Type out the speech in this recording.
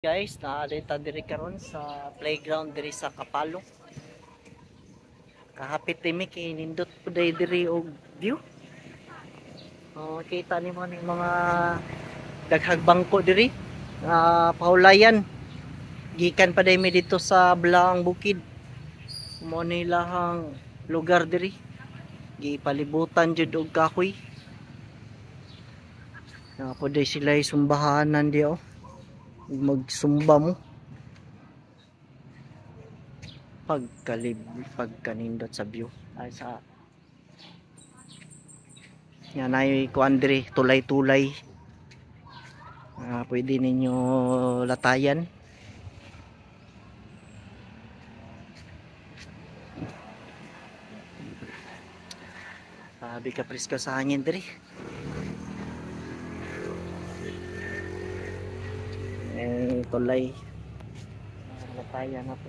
Guys, naadita diri karon sa playground diri sa Kapalo. Kahapit dimi kay nindot puday diri og view. Kita nimo ning mga daghang bangko diri. Pahulayan. Gikan pa mi dito sa Blaang Bukid. Mo ni lahang lugar diri. Gipalibutan jud og kahoy. Puday sila sumbahanan di magsumba mo pagkanindot sa view ay sa yan ay kuandre tulay-tulay. Pwede ninyo latayan. Sabi ka presko sa hangin diri. Tulay latayan na po.